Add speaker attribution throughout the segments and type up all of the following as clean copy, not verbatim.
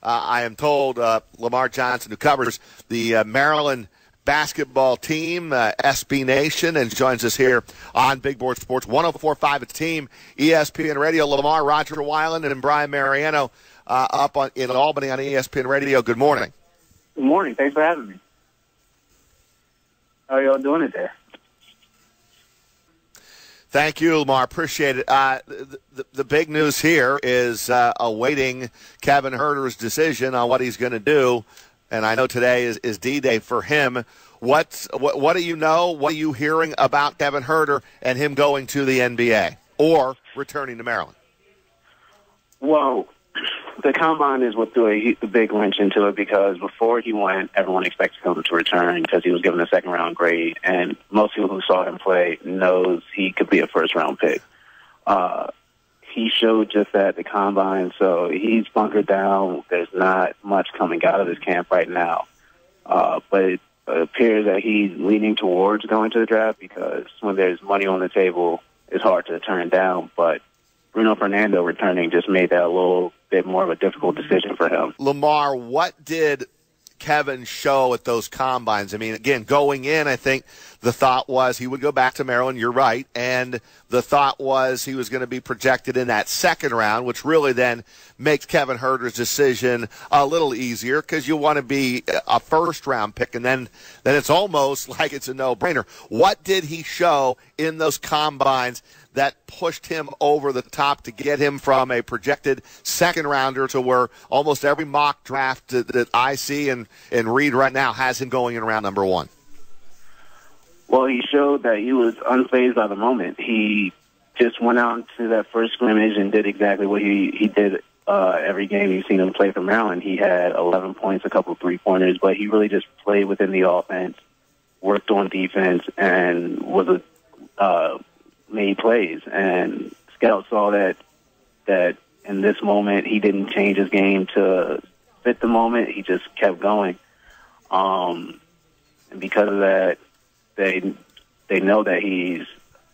Speaker 1: I am told, Lamar Johnson, who covers the Maryland basketball team, SB Nation, and joins us here on Big Board Sports 104.5 its team, ESPN Radio. Lamar, Roger Weiland, and Brian Mariano in Albany on ESPN Radio. Good morning.
Speaker 2: Good morning. Thanks for having me. How are y'all doing it there?
Speaker 1: Thank you, Lamar. Appreciate it. The big news here is awaiting Kevin Huerter's decision on what he's going to do, and I know today is D-Day for him. What do you know? What are you hearing about Kevin Huerter and him going to the NBA or returning to Maryland?
Speaker 2: Well, the combine is what threw the big wrench into it, because before he went, everyone expected him to return because he was given a second-round grade, and most people who saw him play knows he could be a first-round pick. He showed just that at the combine, so he's bunkered down. There's not much coming out of this camp right now. But it appears that he's leaning towards going to the draft, because when there's money on the table, it's hard to turn down. But Bruno Fernando returning just made that a little bit more of a difficult decision for him.
Speaker 1: Lamar, what did Kevin show at those combines? I mean, again, going in, I think the thought was he would go back to Maryland. You're right. And the thought was he was going to be projected in that second round, which really then makes Kevin Huerter's decision a little easier, because you want to be a first-round pick, and then it's almost like it's a no-brainer. What did he show in those combines that pushed him over the top to get him from a projected second-rounder to where almost every mock draft that I see and read right now has him going in round number one?
Speaker 2: Well, he showed that he was unfazed by the moment. He just went out to that first scrimmage and did exactly what he did every game you've seen him play for Maryland. He had 11 points, a couple of three-pointers, but he really just played within the offense, worked on defense, and was made plays. And scouts saw that in this moment he didn't change his game to fit the moment. He just kept going. And because of that, they know that he's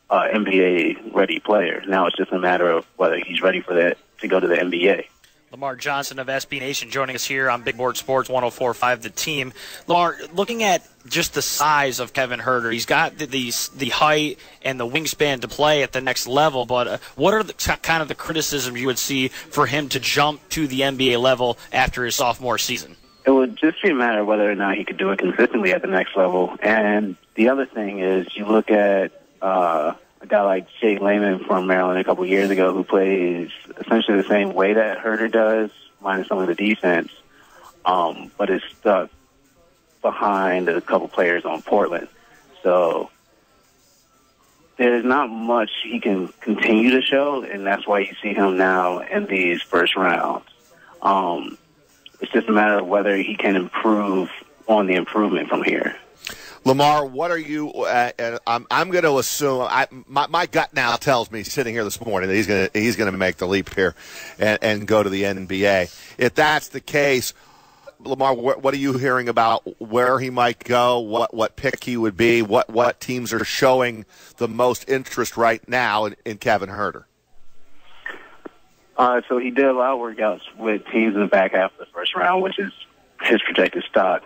Speaker 2: an NBA-ready player. Now it's just a matter of whether he's ready for that to go to the NBA.
Speaker 3: Lamar Johnson of SB Nation joining us here on Big Board Sports 104.5 The Team. Lamar, looking at just the size of Kevin Huerter, he's got the height and the wingspan to play at the next level, but what are kind of the criticisms you would see for him to jump to the NBA level after his sophomore season?
Speaker 2: It would just be a matter of whether or not he could do it consistently at the next level. And the other thing is, you look at a guy like Jake Layman from Maryland a couple of years ago, who plays essentially the same way that Huerter does, minus some of the defense, but is stuck behind a couple players on Portland. So there's not much he can continue to show, and that's why you see him now in these first rounds. It's just a matter of whether he can improve on the improvement from here.
Speaker 1: Lamar, what are you? I'm going to assume. My gut now tells me, sitting here this morning, that he's going to make the leap here and go to the NBA. If that's the case, Lamar, what are you hearing about where he might go? What pick he would be? What teams are showing the most interest right now in Kevin Huerter?
Speaker 2: So he did a lot of workouts with teams in the back half of the first round, which is his projected stock.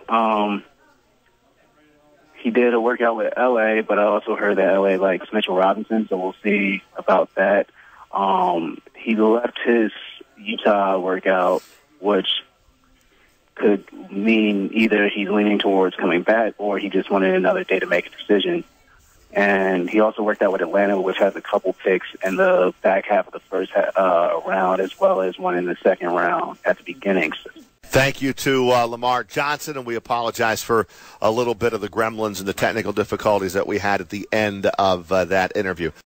Speaker 2: He did a workout with L.A., but I also heard that L.A. likes Mitchell Robinson, so we'll see about that. He left his Utah workout, which could mean either he's leaning towards coming back or he just wanted another day to make a decision. And he also worked out with Atlanta, which has a couple picks in the back half of the first round, as well as one in the second round at the beginning.
Speaker 1: Thank you to Lamar Johnson, and we apologize for a little bit of the gremlins and the technical difficulties that we had at the end of that interview.